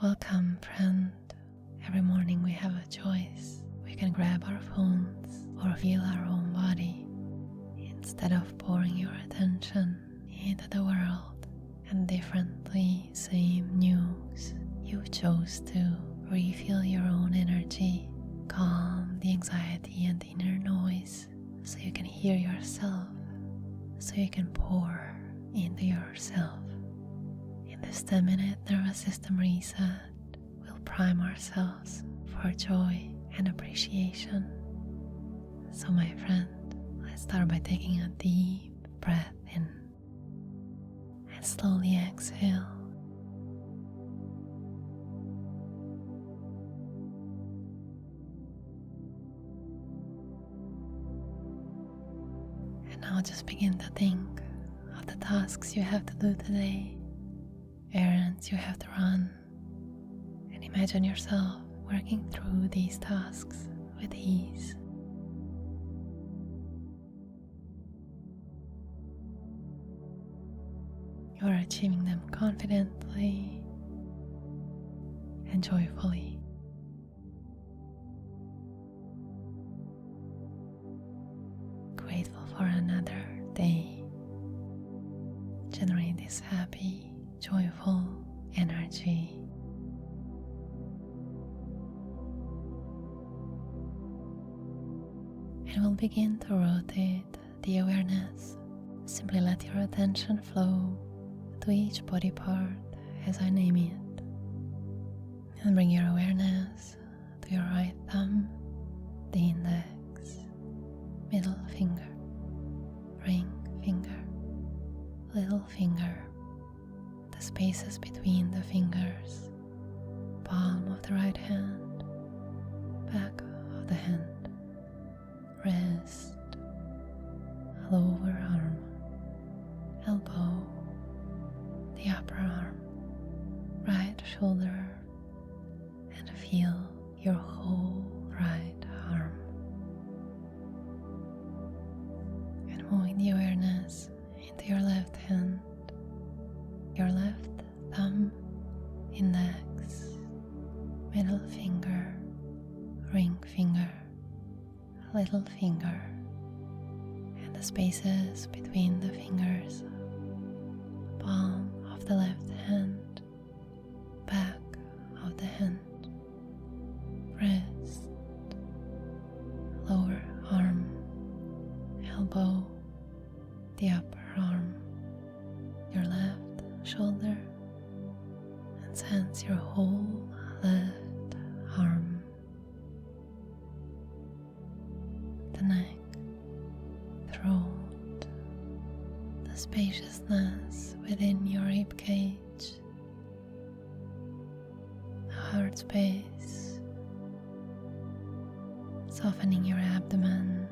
Welcome, friend. Every morning we have a choice. We can grab our phones or feel our own body instead of pouring your attention into the world and differently same news. You chose to refill your own energy, calm the anxiety and inner noise so you can hear yourself, so you can pour into yourself. In this 10-minute nervous system reset, we'll prime ourselves for joy and appreciation. So my friend, let's start by taking a deep breath in and slowly exhale. And now just begin to think of the tasks you have to do today, errands you have to run, and imagine yourself working through these tasks with ease. You are achieving them confidently and joyfully. Grateful for another day. Generate this happy, joyful energy. And we'll begin to rotate the awareness. Simply let your attention flow to each body part as I name it. And bring your awareness to your right thumb, the index, middle finger, ring finger, little finger, the spaces between the fingers, palm of the right hand, back of the hand, wrist, lower arm, elbow, the upper arm, right shoulder, and feel your whole right arm. And moving the awareness into your left hand, your left thumb, index, middle finger, ring finger, little finger, and the spaces between the fingers, palm of the left hand, back of the hand, wrist, lower arm, elbow, the upper arm, your left shoulder, and sense your whole left arm, the neck, throat, the spaciousness within your rib cage, the heart space, softening your abdomen.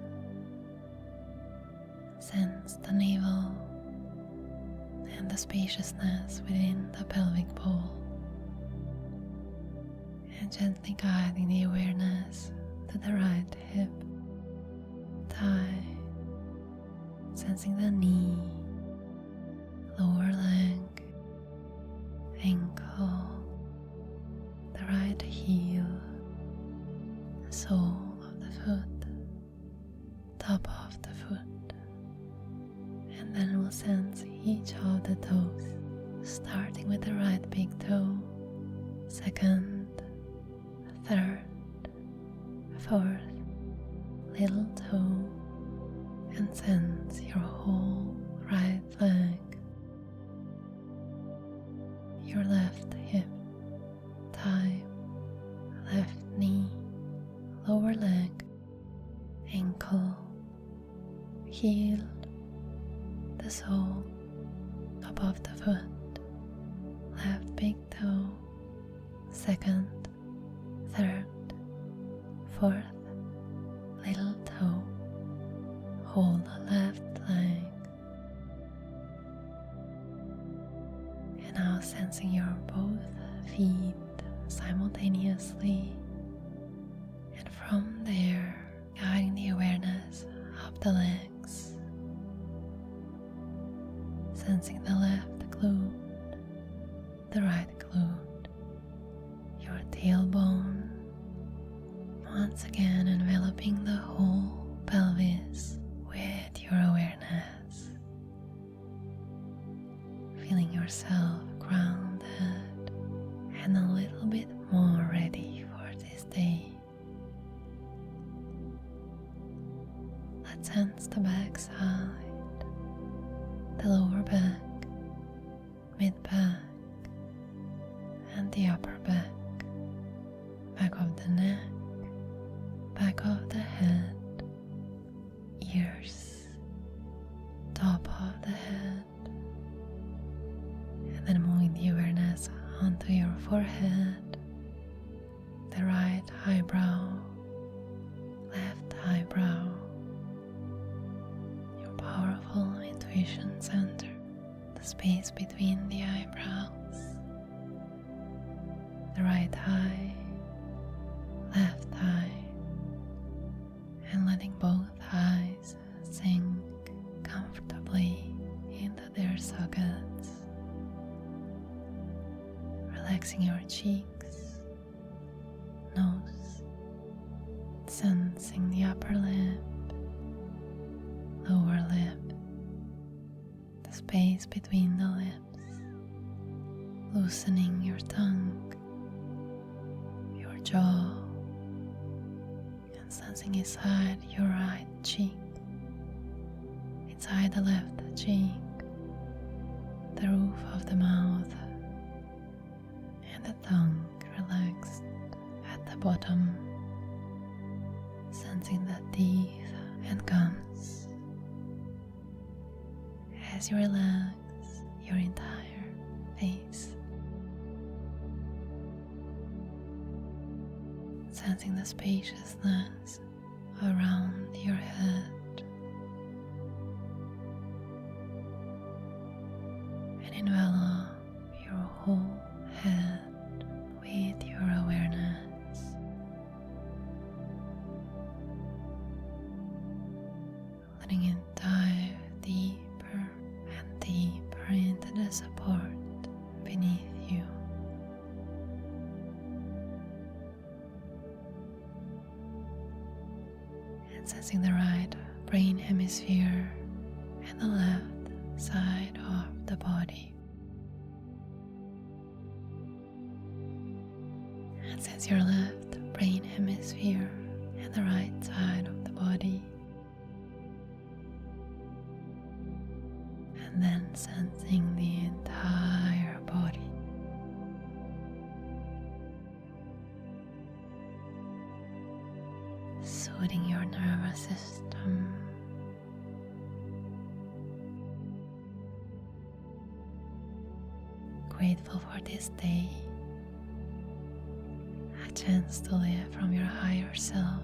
Sense the navel and the spaciousness within the pelvic bowl, and gently guiding the awareness to the right hip, thigh, sensing the knee, lower leg, ankle, the right heel, the sole of the foot, top of the foot. And then we'll sense each of the toes, starting with the right big toe, second, third, fourth, little toe, and sense your whole right leg, your left hip, thigh, left knee, lower leg, ankle, heel, the sole, top of the foot, left big toe, second, third, fourth, little toe, hold the left leg, and now sensing your both feet simultaneously, and from there guiding the awareness up the legs, sensing the left glute, the right glute, your tailbone, once again enveloping the whole pelvis with your awareness, feeling yourself grounded and a little bit more ready for this day. Let's sense the back side, the lower back, mid back, and the upper back, back of the neck, back of the head, ears, top of the head, and then moving the awareness onto your forehead, the right eyebrow, left eyebrow, your powerful intuition center, the space between the eyebrows, the right eye, left eye, and letting both eyes sink comfortably into their sockets, relaxing your cheeks, nose, sensing the upper lip, lower lip, the space between the lips, loosening your tongue, your jaw, and sensing inside your right cheek, inside the left cheek, the roof of the mouth, and the tongue relaxed at the bottom, sensing the teeth and gums as you relax your entire face, sensing the spaciousness around your head, and envelop your whole head with your awareness, letting it dive deeper and deeper into the support beneath you. And sensing the right brain hemisphere and the left side of the body. And sense your left brain hemisphere and the right side of the body. And then sensing the entire body. Soothing your nervous system. Grateful for this day. A chance to live from your higher self.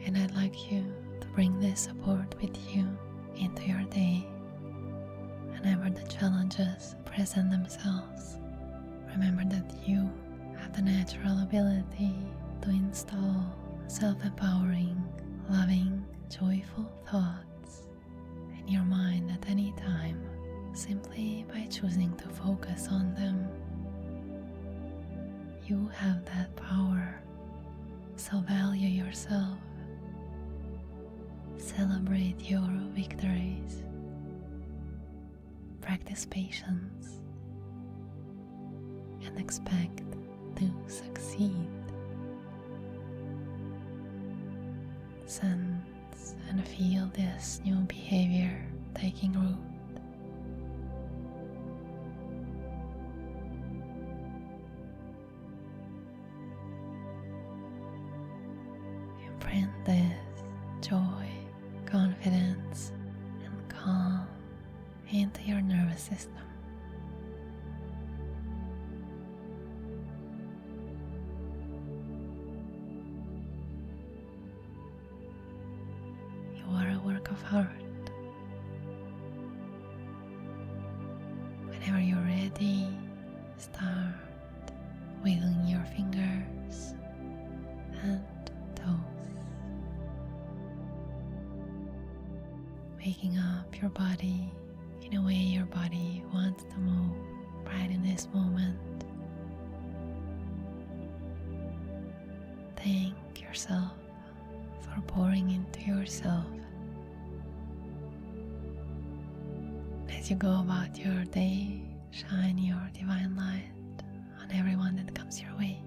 And I'd like you to bring this support with you into your day. Whenever the challenges present themselves, remember that you have the natural ability to install self-empowering, loving, joyful thoughts in your mind at any time, simply by choosing to focus on them. You have that power, so value yourself. Celebrate your victories. Practice patience and expect to succeed. Sense and feel this new behavior taking root. Imprint this joy, confidence, and calm into your nervous system. You are a work of art. Whenever you're ready, start wiggling your fingers and toes, waking up your body in a way your body wants to move right in this this moment. Thank yourself for pouring into yourself. As you go about your day, shine your divine light on everyone that comes your way.